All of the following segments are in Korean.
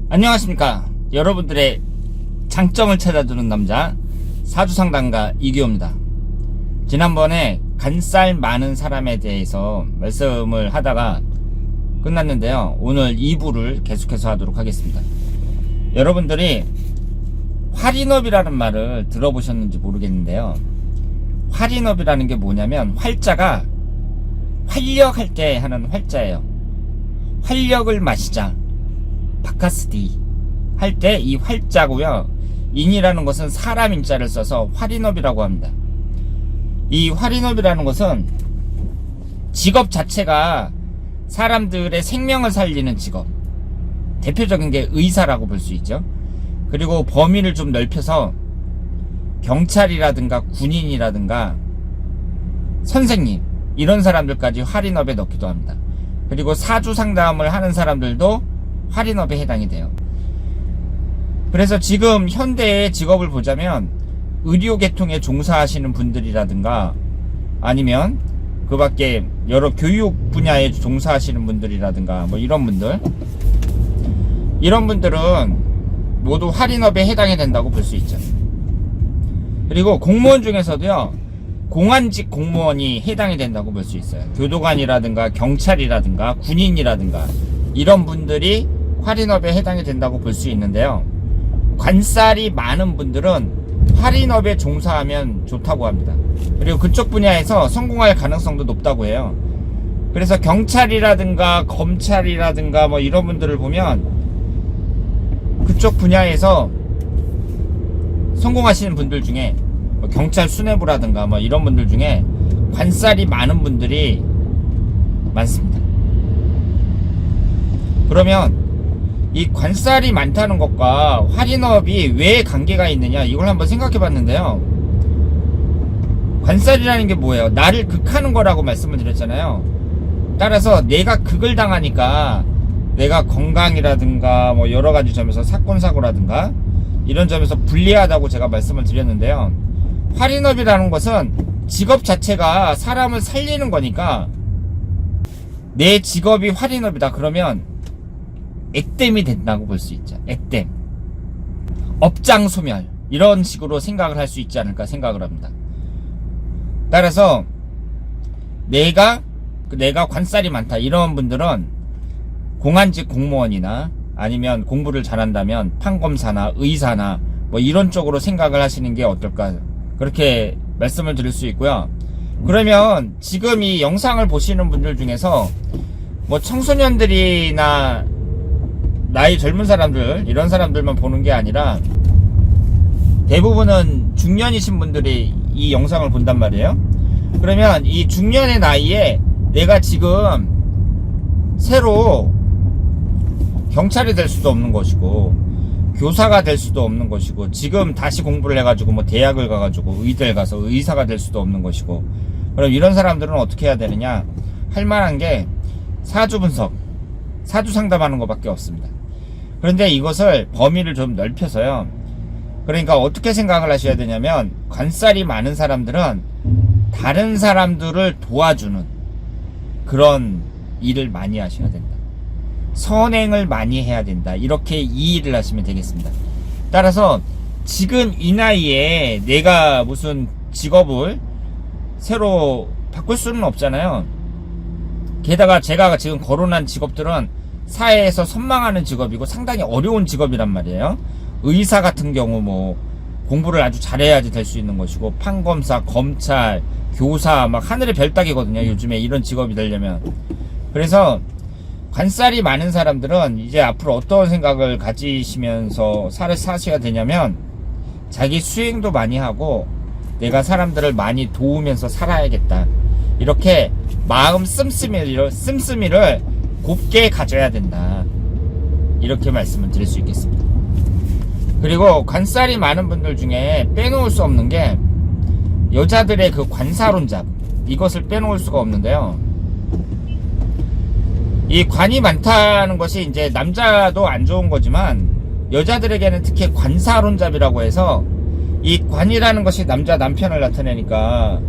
안녕하십니까. 여러분들의 장점을 찾아주는 남자 사주상담가 이규호입니다. 지난번에 간살 많은 사람에 대해서 말씀을 하다가 끝났는데요. 오늘 2부를 계속해서 하도록 하겠습니다. 여러분들이 활인업이라는 말을 들어보셨는지 모르겠는데요. 활인업이라는 게 뭐냐면 활자가 활력할 때 하는 활자예요. 활력을 마시자 바카스디 할 때 이 활자고요. 인이라는 것은 사람 인자를 써서 활인업이라고 합니다. 이 활인업이라는 것은 직업 자체가 사람들의 생명을 살리는 직업, 대표적인 게 의사라고 볼 수 있죠. 그리고 범위를 좀 넓혀서 경찰이라든가 군인이라든가 선생님 이런 사람들까지 활인업에 넣기도 합니다. 그리고 사주 상담을 하는 사람들도 활인업에 해당이 돼요. 그래서 지금 현대의 직업을 보자면 의료 계통에 종사하시는 분들이라든가 아니면 그 밖에 여러 교육 분야에 종사하시는 분들이라든가 뭐 이런 분들은 모두 활인업에 해당이 된다고 볼 수 있죠. 그리고 공무원 중에서도요, 공안직 공무원이 해당이 된다고 볼 수 있어요. 교도관이라든가 경찰이라든가 군인이라든가 이런 분들이 활인업에 해당이 된다고 볼 수 있는데요. 관살이 많은 분들은 활인업에 종사하면 좋다고 합니다. 그리고 그쪽 분야에서 성공할 가능성도 높다고 해요. 그래서 경찰이라든가 검찰이라든가 뭐 이런 분들을 보면 그쪽 분야에서 성공하시는 분들 중에 뭐 경찰 수뇌부라든가 뭐 이런 분들 중에 관살이 많은 분들이 많습니다. 그러면 이 관살이 많다는 것과 활인업이 왜 관계가 있느냐, 이걸 한번 생각해 봤는데요. 관살이라는 게 뭐예요? 나를 극하는 거라고 말씀을 드렸잖아요. 따라서 내가 극을 당하니까 내가 건강이라든가 뭐 여러 가지 점에서 사건 사고라든가 이런 점에서 불리하다고 제가 말씀을 드렸는데요. 활인업이라는 것은 직업 자체가 사람을 살리는 거니까 내 직업이 활인업이다 그러면 액땜이 된다고 볼 수 있죠. 액땜, 업장 소멸 이런 식으로 생각을 할 수 있지 않을까 생각을 합니다. 따라서 내가 관살이 많다 이런 분들은 공안직 공무원이나 아니면 공부를 잘한다면 판검사나 의사나 뭐 이런 쪽으로 생각을 하시는 게 어떨까 그렇게 말씀을 드릴 수 있고요. 그러면 지금 이 영상을 보시는 분들 중에서 뭐 청소년들이나 나이 젊은 사람들 이런 사람들만 보는 게 아니라 대부분은 중년이신 분들이 이 영상을 본단 말이에요. 그러면 이 중년의 나이에 내가 지금 새로 경찰이 될 수도 없는 것이고 교사가 될 수도 없는 것이고 지금 다시 공부를 해가지고 뭐 대학을 가가지고 의대를 가서 의사가 될 수도 없는 것이고, 그럼 이런 사람들은 어떻게 해야 되느냐, 할 만한 게 사주 분석, 사주 상담하는 것밖에 없습니다. 그런데 이것을 범위를 좀 넓혀서요, 그러니까 어떻게 생각을 하셔야 되냐면 관살이 많은 사람들은 다른 사람들을 도와주는 그런 일을 많이 하셔야 된다. 선행을 많이 해야 된다. 이렇게 이해를 하시면 되겠습니다. 따라서 지금 이 나이에 내가 무슨 직업을 새로 바꿀 수는 없잖아요. 게다가 제가 지금 거론한 직업들은 사회에서 선망하는 직업이고 상당히 어려운 직업이란 말이에요. 의사 같은 경우 뭐 공부를 아주 잘해야지 될 수 있는 것이고, 판검사, 검찰, 교사 막 하늘의 별 따기거든요. 요즘에 이런 직업이 되려면. 그래서 관살이 많은 사람들은 이제 앞으로 어떤 생각을 가지시면서 사셔야 되냐면 자기 수행도 많이 하고 내가 사람들을 많이 도우면서 살아야겠다. 이렇게 마음 씀씀이를 곱게 가져야 된다. 이렇게 말씀을 드릴 수 있겠습니다. 그리고 관살이 많은 분들 중에 빼놓을 수 없는 게 여자들의 그 관사론잡, 이것을 빼놓을 수가 없는데요. 이 관이 많다는 것이 이제 남자도 안 좋은 거지만 여자들에게는 특히 관사론잡이라고 해서 이 관이라는 것이 남편을 나타내니까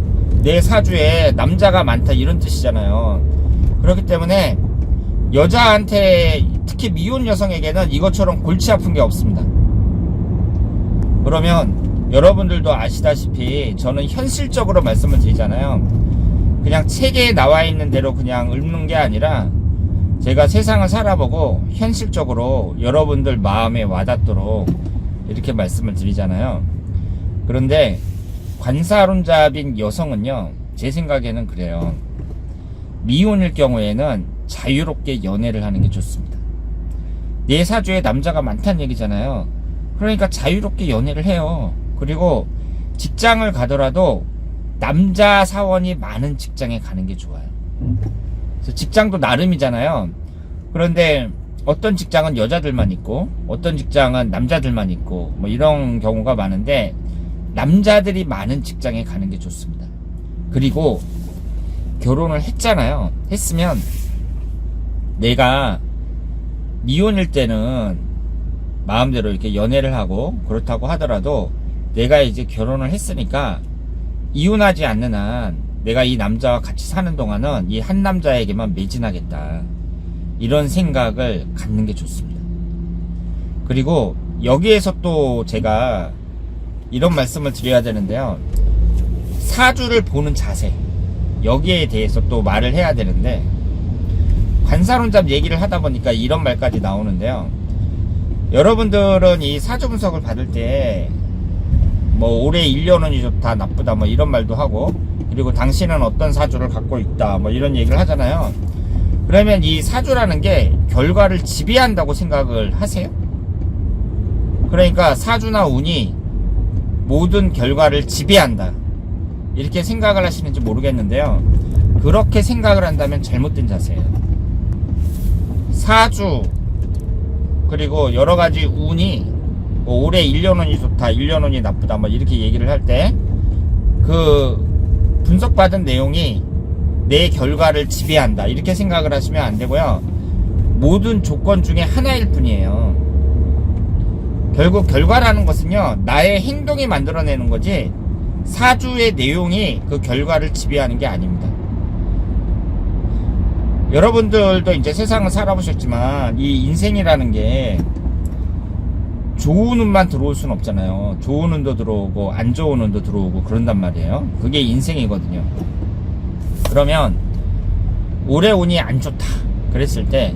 내 사주에 남자가 많다 이런 뜻이잖아요. 그렇기 때문에 여자한테 특히 미혼 여성에게는 이것처럼 골치 아픈 게 없습니다. 그러면 여러분들도 아시다시피 저는 현실적으로 말씀을 드리잖아요. 그냥 책에 나와 있는 대로 그냥 읊는 게 아니라 제가 세상을 살아보고 현실적으로 여러분들 마음에 와닿도록 이렇게 말씀을 드리잖아요. 그런데 관사론잡인 여성은요, 제 생각에는 그래요. 미혼일 경우에는 자유롭게 연애를 하는 게 좋습니다. 내 사주에 남자가 많다는 얘기잖아요. 그러니까 자유롭게 연애를 해요. 그리고 직장을 가더라도 남자 사원이 많은 직장에 가는 게 좋아요. 그래서 직장도 나름이잖아요. 그런데 어떤 직장은 여자들만 있고 어떤 직장은 남자들만 있고 뭐 이런 경우가 많은데 남자들이 많은 직장에 가는 게 좋습니다. 그리고 결혼을 했잖아요. 했으면 내가 미혼일 때는 마음대로 이렇게 연애를 하고 그렇다고 하더라도 내가 이제 결혼을 했으니까 이혼하지 않는 한 내가 이 남자와 같이 사는 동안은 이 한 남자에게만 매진하겠다, 이런 생각을 갖는 게 좋습니다. 그리고 여기에서 또 제가 이런 말씀을 드려야 되는데요. 사주를 보는 자세, 여기에 대해서 또 말을 해야 되는데, 관사론잡 얘기를 하다 보니까 이런 말까지 나오는데요. 여러분들은 이 사주 분석을 받을 때 뭐 올해 1년운이 좋다 나쁘다 뭐 이런 말도 하고, 그리고 당신은 어떤 사주를 갖고 있다 뭐 이런 얘기를 하잖아요. 그러면 이 사주라는 게 결과를 지배한다고 생각을 하세요? 그러니까 사주나 운이 모든 결과를 지배한다, 이렇게 생각을 하시는지 모르겠는데요. 그렇게 생각을 한다면 잘못된 자세예요. 사주 그리고 여러가지 운이 뭐 올해 1년운이 좋다 1년운이 나쁘다 뭐 이렇게 얘기를 할 때 그 분석받은 내용이 내 결과를 지배한다, 이렇게 생각을 하시면 안 되고요. 모든 조건 중에 하나일 뿐이에요. 결국 결과라는 것은요, 나의 행동이 만들어내는 거지 사주의 내용이 그 결과를 지배하는 게 아닙니다. 여러분들도 이제 세상을 살아보셨지만 이 인생이라는 게 좋은 운만 들어올 수는 없잖아요. 좋은 운도 들어오고 안 좋은 운도 들어오고 그런단 말이에요. 그게 인생이거든요. 그러면 올해 운이 안 좋다 그랬을 때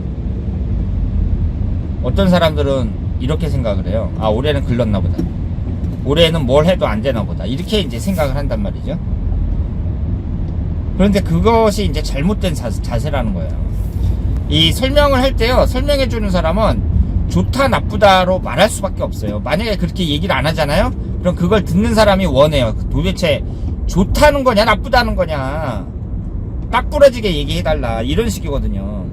어떤 사람들은 이렇게 생각을 해요. 아, 올해는 글렀나 보다, 올해는 뭘 해도 안 되나 보다, 이렇게 이제 생각을 한단 말이죠. 그런데 그것이 이제 잘못된 자세라는 거예요. 이 설명을 할 때요, 설명해주는 사람은 좋다 나쁘다로 말할 수밖에 없어요. 만약에 그렇게 얘기를 안 하잖아요? 그럼 그걸 듣는 사람이 원해요. 도대체 좋다는 거냐 나쁘다는 거냐, 딱 부러지게 얘기해달라, 이런 식이거든요.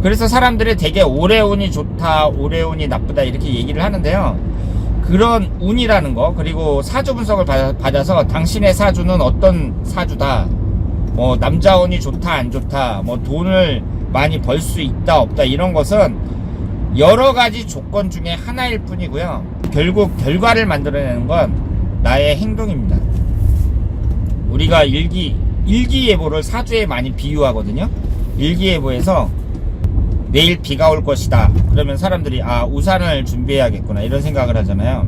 그래서 사람들이 되게 올해 운이 좋다 올해 운이 나쁘다 이렇게 얘기를 하는데요. 그런 운이라는 거, 그리고 사주 분석을 받아서 당신의 사주는 어떤 사주다, 뭐 남자 운이 좋다 안 좋다, 뭐 돈을 많이 벌 수 있다 없다, 이런 것은 여러 가지 조건 중에 하나일 뿐이고요. 결국 결과를 만들어내는 건 나의 행동입니다. 우리가 일기예보를 사주에 많이 비유하거든요. 일기예보에서 내일 비가 올 것이다 그러면 사람들이 아, 우산을 준비해야겠구나, 이런 생각을 하잖아요.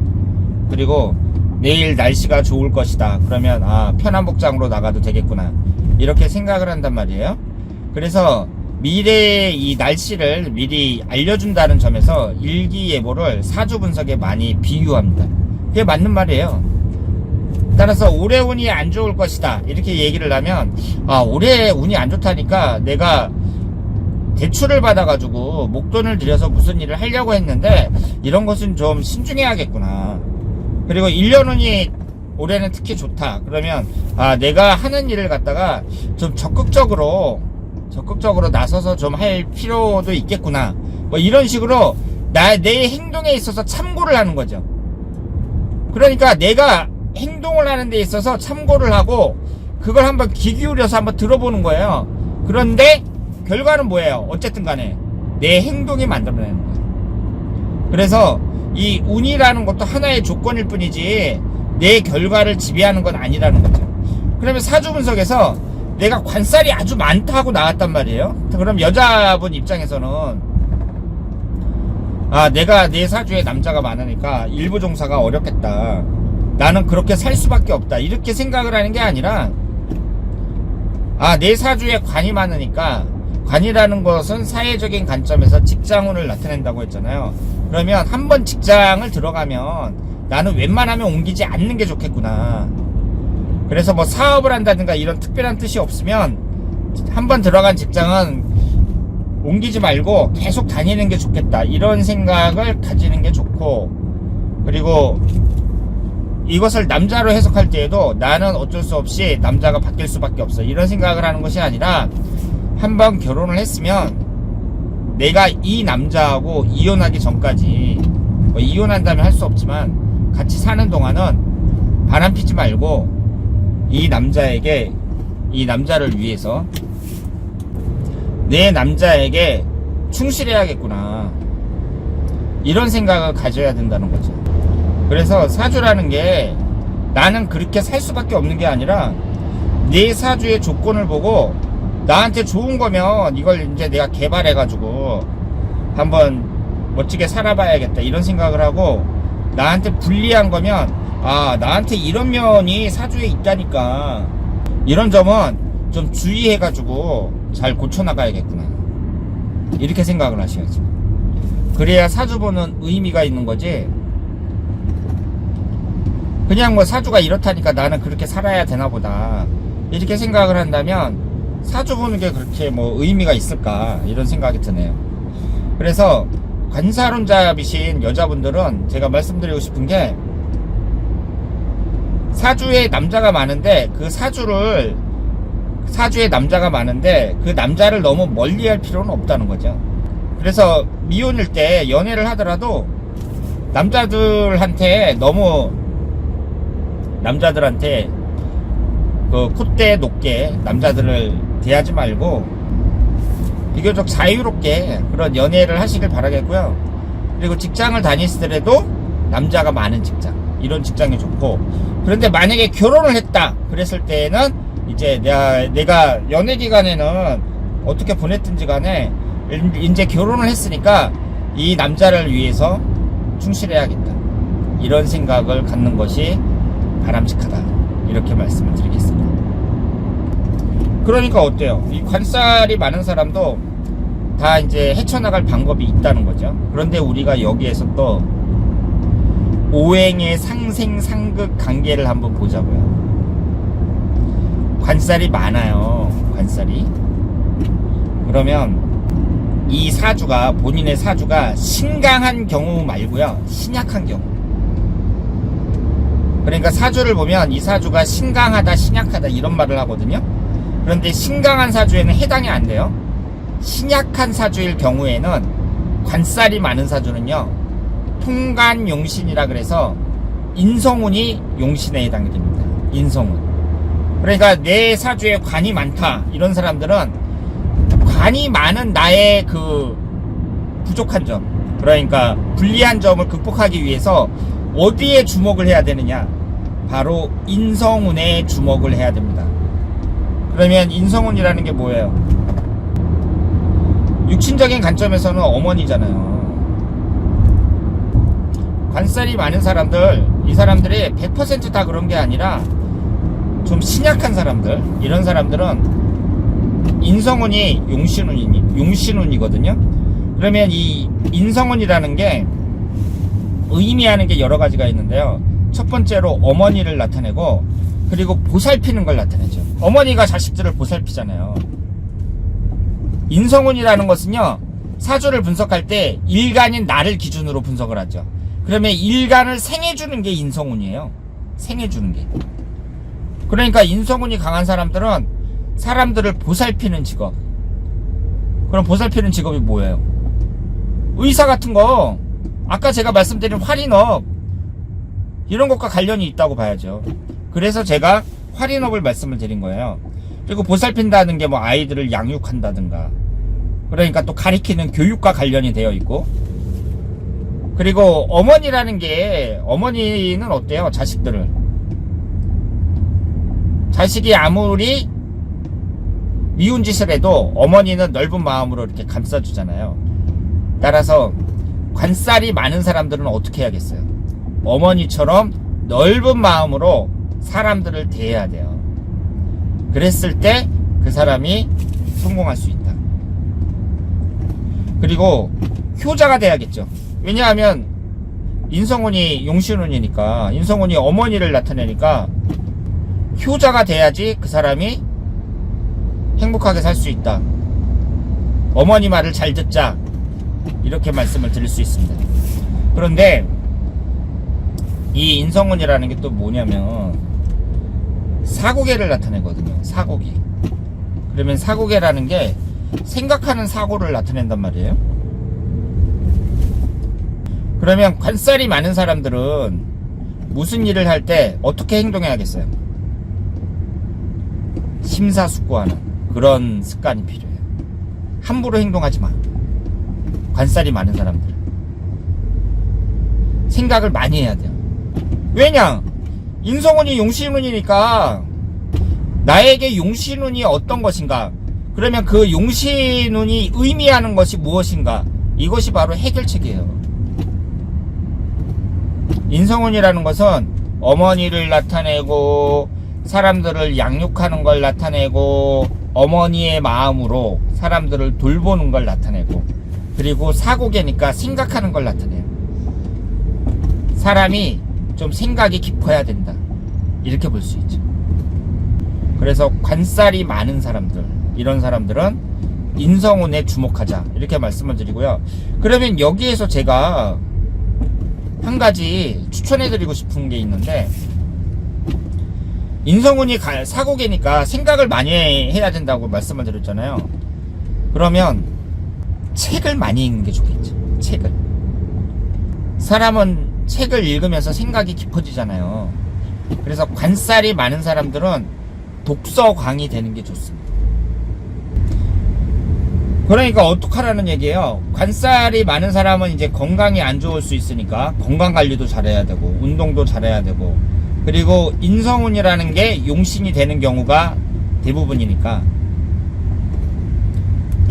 그리고 내일 날씨가 좋을 것이다 그러면 아, 편한 복장으로 나가도 되겠구나, 이렇게 생각을 한단 말이에요. 그래서 미래의 이 날씨를 미리 알려준다는 점에서 일기예보를 사주 분석에 많이 비유합니다. 그게 맞는 말이에요. 따라서 올해 운이 안 좋을 것이다 이렇게 얘기를 하면, 아, 올해 운이 안 좋다니까 내가 대출을 받아가지고 목돈을 들여서 무슨 일을 하려고 했는데 이런 것은 좀 신중해야겠구나. 그리고 1년운이 올해는 특히 좋다 그러면 아, 내가 하는 일을 갖다가 좀 적극적으로 나서서 좀 할 필요도 있겠구나, 뭐 이런 식으로 내 행동에 있어서 참고를 하는 거죠. 그러니까 내가 행동을 하는 데 있어서 참고를 하고 그걸 한번 귀 기울여서 한번 들어보는 거예요. 그런데 결과는 뭐예요? 어쨌든 간에 내 행동이 만들어내는 거예요. 그래서 이 운이라는 것도 하나의 조건일 뿐이지 내 결과를 지배하는 건 아니라는 거죠. 그러면 사주 분석에서 내가 관살이 아주 많다고 나왔단 말이에요. 그럼 여자분 입장에서는 아, 내가 내 사주에 남자가 많으니까 일부 종사가 어렵겠다, 나는 그렇게 살 수밖에 없다, 이렇게 생각을 하는 게 아니라, 아, 내 사주에 관이 많으니까, 관이라는 것은 사회적인 관점에서 직장운을 나타낸다고 했잖아요. 그러면 한번 직장을 들어가면 나는 웬만하면 옮기지 않는 게 좋겠구나. 그래서 뭐 사업을 한다든가 이런 특별한 뜻이 없으면 한번 들어간 직장은 옮기지 말고 계속 다니는 게 좋겠다, 이런 생각을 가지는 게 좋고, 그리고 이것을 남자로 해석할 때에도 나는 어쩔 수 없이 남자가 바뀔 수밖에 없어, 이런 생각을 하는 것이 아니라, 한번 결혼을 했으면 내가 이 남자하고 이혼하기 전까지, 뭐 이혼한다면 할 수 없지만 같이 사는 동안은 바람 피지 말고 이 남자에게, 이 남자를 위해서 내 남자에게 충실해야겠구나, 이런 생각을 가져야 된다는 거죠. 그래서 사주라는 게 나는 그렇게 살 수밖에 없는 게 아니라, 내 사주의 조건을 보고 나한테 좋은 거면 이걸 이제 내가 개발해가지고 한번 멋지게 살아봐야겠다, 이런 생각을 하고, 나한테 불리한 거면 아, 나한테 이런 면이 사주에 있다니까, 이런 점은 좀 주의해가지고 잘 고쳐나가야겠구나, 이렇게 생각을 하셔야죠. 그래야 사주 보는 의미가 있는 거지, 그냥 뭐 사주가 이렇다니까 나는 그렇게 살아야 되나 보다, 이렇게 생각을 한다면 사주 보는 게 그렇게 뭐 의미가 있을까, 이런 생각이 드네요. 그래서 관사론자이신 여자분들은 제가 말씀드리고 싶은 게, 사주에 남자가 많은데 사주에 남자가 많은데 그 남자를 너무 멀리할 필요는 없다는 거죠. 그래서 미혼일 때 연애를 하더라도 남자들한테 그 콧대 높게 남자들을 대하지 말고 비교적 자유롭게 그런 연애를 하시길 바라겠고요. 그리고 직장을 다니시더라도 남자가 많은 직장, 이런 직장이 좋고, 그런데 만약에 결혼을 했다 그랬을 때는 이제 내가 연애 기간에는 어떻게 보냈든지 간에 이제 결혼을 했으니까 이 남자를 위해서 충실해야겠다, 이런 생각을 갖는 것이 바람직하다, 이렇게 말씀을 드리겠습니다. 그러니까 어때요? 이 관살이 많은 사람도 다 이제 헤쳐나갈 방법이 있다는 거죠. 그런데 우리가 여기에서 또 오행의 상생상극 관계를 한번 보자고요. 관살이 많아요, 관살이. 그러면 이 사주가, 본인의 사주가 신강한 경우 말고요, 신약한 경우. 그러니까 사주를 보면 이 사주가 신강하다, 신약하다, 이런 말을 하거든요. 그런데 신강한 사주에는 해당이 안 돼요. 신약한 사주일 경우에는, 관살이 많은 사주는요, 통간용신이라 그래서 인성운이 용신에 해당이 됩니다. 인성운. 그러니까 내 사주에 관이 많다, 이런 사람들은 관이 많은 나의 그 부족한 점, 그러니까 불리한 점을 극복하기 위해서 어디에 주목을 해야 되느냐, 바로 인성운에 주목을 해야 됩니다. 그러면 인성운이라는 게 뭐예요? 육신적인 관점에서는 어머니잖아요. 관살이 많은 사람들, 이 사람들이 100% 다 그런 게 아니라 좀 신약한 사람들, 이런 사람들은 인성운이 용신운이거든요. 그러면 이 인성운이라는 게 의미하는 게 여러 가지가 있는데요. 첫 번째로 어머니를 나타내고, 그리고 보살피는 걸 나타내죠. 어머니가 자식들을 보살피잖아요. 인성운이라는 것은요, 사주를 분석할 때 일간인 나를 기준으로 분석을 하죠. 그러면 일간을 생해주는 게 인성운이에요. 생해주는 게. 그러니까 인성운이 강한 사람들은 사람들을 보살피는 직업. 그럼 보살피는 직업이 뭐예요? 의사 같은 거, 아까 제가 말씀드린 활인업, 이런 것과 관련이 있다고 봐야죠. 그래서 제가 활인업을 말씀을 드린 거예요. 그리고 보살핀다는 게 뭐 아이들을 양육한다든가, 그러니까 또 가리키는 교육과 관련이 되어 있고, 그리고 어머니라는 게, 어머니는 어때요? 자식들을, 자식이 아무리 미운 짓을 해도 어머니는 넓은 마음으로 이렇게 감싸주잖아요. 따라서 관살이 많은 사람들은 어떻게 해야겠어요? 어머니처럼 넓은 마음으로 사람들을 대해야 돼요. 그랬을 때 그 사람이 성공할 수 있다. 그리고 효자가 돼야겠죠. 왜냐하면 인성운이 용신운이니까, 인성운이 어머니를 나타내니까 효자가 돼야지 그 사람이 행복하게 살 수 있다. 어머니 말을 잘 듣자, 이렇게 말씀을 드릴 수 있습니다. 그런데 이 인성운이라는 게 또 뭐냐면 사고계를 나타내거든요. 사고계. 그러면 사고계라는 게 생각하는 사고를 나타낸단 말이에요. 그러면 관살이 많은 사람들은 무슨 일을 할 때 어떻게 행동해야겠어요? 심사숙고하는 그런 습관이 필요해요. 함부로 행동하지 마. 관살이 많은 사람들 생각을 많이 해야 돼요. 왜냐? 인성운이 용신운이니까 나에게 용신운이 어떤 것인가, 그러면 그 용신운이 의미하는 것이 무엇인가, 이것이 바로 해결책이에요. 인성운이라는 것은 어머니를 나타내고 사람들을 양육하는 걸 나타내고 어머니의 마음으로 사람들을 돌보는 걸 나타내고, 그리고 사고계니까 생각하는 걸 나타내요. 사람이 좀 생각이 깊어야 된다, 이렇게 볼 수 있죠. 그래서 관살이 많은 사람들, 이런 사람들은 인성운에 주목하자, 이렇게 말씀을 드리고요. 그러면 여기에서 제가 한 가지 추천해드리고 싶은 게 있는데, 인성운이 사고계니까 생각을 많이 해야 된다고 말씀을 드렸잖아요. 그러면 책을 많이 읽는 게 좋겠죠. 책을. 사람은 책을 읽으면서 생각이 깊어지잖아요. 그래서 관살이 많은 사람들은 독서광이 되는 게 좋습니다. 그러니까 어떡하라는 얘기예요. 관살이 많은 사람은 이제 건강이 안 좋을 수 있으니까 건강관리도 잘해야 되고 운동도 잘해야 되고, 그리고 인성운이라는 게 용신이 되는 경우가 대부분이니까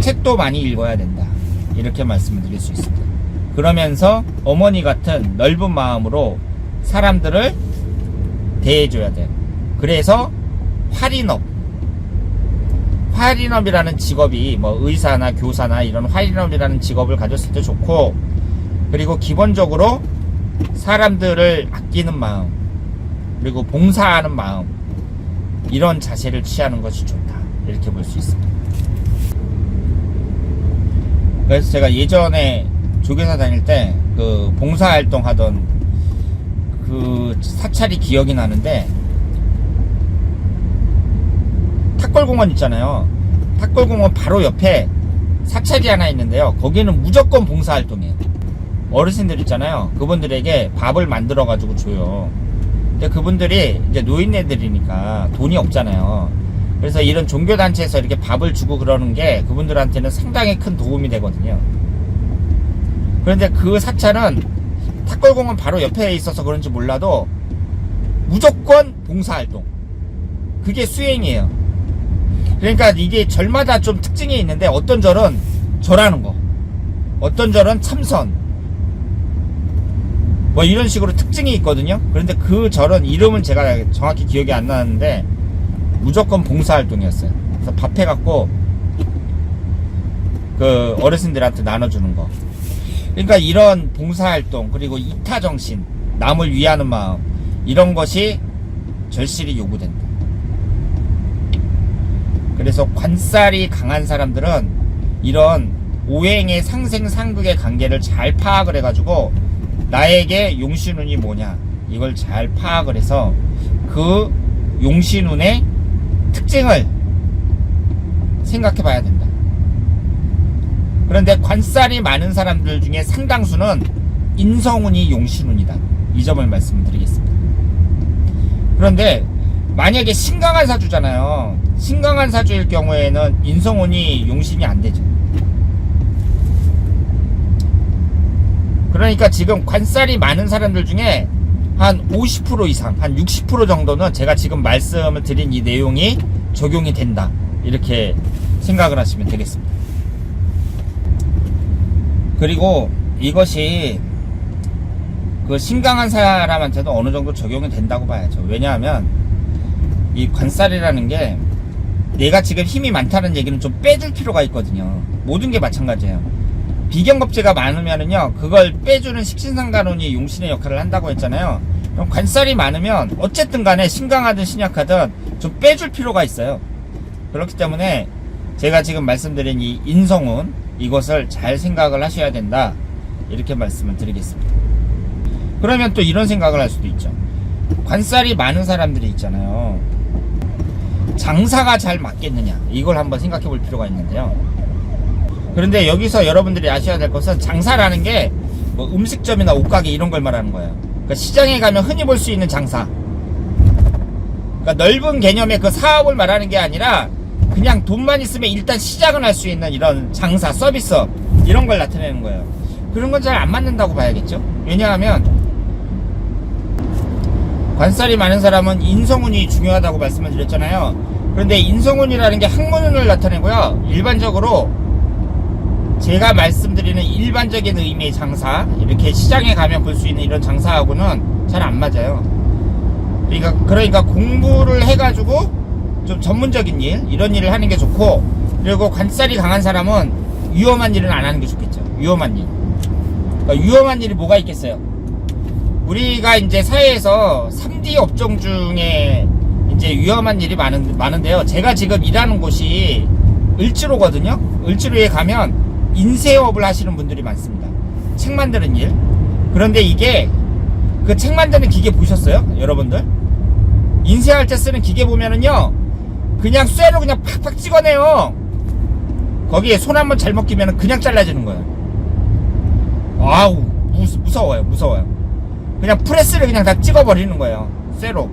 책도 많이 읽어야 된다, 이렇게 말씀을 드릴 수 있습니다. 그러면서 어머니 같은 넓은 마음으로 사람들을 대해줘야 돼요. 그래서 활인업이라는 직업이, 뭐 의사나 교사나 이런 활인업이라는 직업을 가졌을 때 좋고, 그리고 기본적으로 사람들을 아끼는 마음, 그리고 봉사하는 마음, 이런 자세를 취하는 것이 좋다, 이렇게 볼 수 있습니다. 그래서 제가 예전에 조교사 다닐 때 그 봉사활동 하던 그 사찰이 기억이 나는데, 탁골공원 있잖아요. 탁골공원 바로 옆에 사찰이 하나 있는데요. 거기는 무조건 봉사활동이에요. 어르신들 있잖아요. 그분들에게 밥을 만들어 가지고 줘요. 근데 그분들이 이제 노인네들이니까 돈이 없잖아요. 그래서 이런 종교단체에서 이렇게 밥을 주고 그러는 게 그분들한테는 상당히 큰 도움이 되거든요. 그런데 그 사찰은 탁골공원 바로 옆에 있어서 그런지 몰라도 무조건 봉사활동, 그게 수행이에요. 그러니까 이게 절마다 좀 특징이 있는데, 어떤 절은 절하는 거, 어떤 절은 참선, 뭐 이런 식으로 특징이 있거든요. 그런데 그 절은 이름은 제가 정확히 기억이 안 나는데 무조건 봉사활동이었어요. 그래서 밥 해갖고 그 어르신들한테 나눠주는 거. 그러니까 이런 봉사활동, 그리고 이타정신, 남을 위하는 마음, 이런 것이 절실히 요구된다. 그래서 관살이 강한 사람들은 이런 오행의 상생상극의 관계를 잘 파악을 해가지고 나에게 용신운이 뭐냐, 이걸 잘 파악을 해서 그 용신운의 특징을 생각해 봐야 된다. 그런데 관살이 많은 사람들 중에 상당수는 인성운이 용신운이다, 이 점을 말씀드리겠습니다. 그런데 만약에 신강한 사주잖아요. 신강한 사주일 경우에는 인성운이 용신이 안 되죠. 그러니까 지금 관살이 많은 사람들 중에 한 50% 이상, 한 60% 정도는 제가 지금 말씀을 드린 이 내용이 적용이 된다, 이렇게 생각을 하시면 되겠습니다. 그리고 이것이 그 신강한 사람한테도 어느 정도 적용이 된다고 봐야죠. 왜냐하면 이 관살이라는 게 내가 지금 힘이 많다는 얘기는 좀 빼줄 필요가 있거든요. 모든 게 마찬가지예요. 비경겁제가 많으면은요, 그걸 빼주는 식신상간혼이 용신의 역할을 한다고 했잖아요. 그럼 관살이 많으면 어쨌든 간에 신강하든 신약하든 좀 빼줄 필요가 있어요. 그렇기 때문에 제가 지금 말씀드린 이 인성운, 이것을 잘 생각을 하셔야 된다, 이렇게 말씀을 드리겠습니다. 그러면 또 이런 생각을 할 수도 있죠. 관살이 많은 사람들이 있잖아요. 장사가 잘 맞겠느냐, 이걸 한번 생각해 볼 필요가 있는데요. 그런데 여기서 여러분들이 아셔야 될 것은, 장사라는 게 뭐 음식점이나 옷가게 이런 걸 말하는 거예요. 그러니까 시장에 가면 흔히 볼 수 있는 장사, 그러니까 넓은 개념의 그 사업을 말하는 게 아니라 그냥 돈만 있으면 일단 시작은 할 수 있는 이런 장사, 서비스업, 이런 걸 나타내는 거예요. 그런 건 잘 안 맞는다고 봐야겠죠. 왜냐하면 관살이 많은 사람은 인성운이 중요하다고 말씀을 드렸잖아요. 그런데 인성운이라는 게 학문운을 나타내고요, 일반적으로 제가 말씀드리는 일반적인 의미의 장사, 이렇게 시장에 가면 볼 수 있는 이런 장사하고는 잘 안 맞아요. 그러니까 공부를 해가지고 좀 전문적인 일, 이런 일을 하는 게 좋고, 그리고 관살이 강한 사람은 위험한 일은 안 하는 게 좋겠죠. 위험한 일. 그러니까 위험한 일이 뭐가 있겠어요? 우리가 이제 사회에서 3D 업종 중에 이제 위험한 일이 많은데요. 제가 지금 일하는 곳이 을지로거든요. 을지로에 가면 인쇄업을 하시는 분들이 많습니다. 책 만드는 일. 그런데 이게 그 책 만드는 기계 보셨어요? 여러분들? 인쇄할 때 쓰는 기계 보면은요, 그냥 쇠로 그냥 팍팍 찍어내요. 거기에 손 한번 잘못 끼면 그냥 잘라지는 거예요. 아우, 무서워요. 그냥 프레스를 그냥 다 찍어버리는 거예요, 쇠로.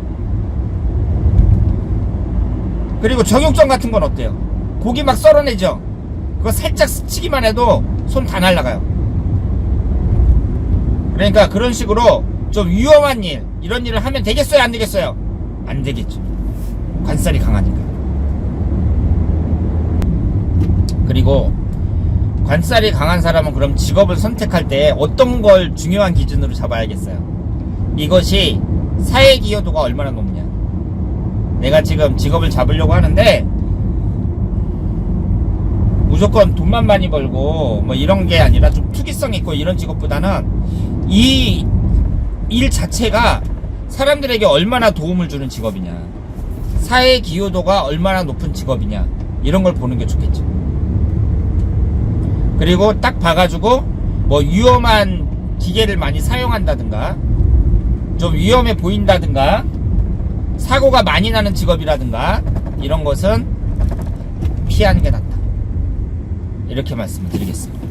그리고 정육점 같은 건 어때요? 고기 막 썰어내죠? 그거 살짝 스치기만 해도 손 다 날라가요. 그러니까 그런 식으로 좀 위험한 일, 이런 일을 하면 되겠어요, 안 되겠어요? 안 되겠죠. 관살이 강하니까. 그리고 관살이 강한 사람은 그럼 직업을 선택할 때 어떤 걸 중요한 기준으로 잡아야겠어요? 이것이 사회 기여도가 얼마나 높냐. 내가 지금 직업을 잡으려고 하는데 무조건 돈만 많이 벌고 뭐 이런 게 아니라 좀 투기성 있고 이런 직업보다는 이 일 자체가 사람들에게 얼마나 도움을 주는 직업이냐, 사회 기여도가 얼마나 높은 직업이냐, 이런 걸 보는 게 좋겠죠. 그리고 딱 봐가지고 뭐 위험한 기계를 많이 사용한다든가, 좀 위험해 보인다든가, 사고가 많이 나는 직업이라든가, 이런 것은 피하는 게 낫다, 이렇게 말씀을 드리겠습니다.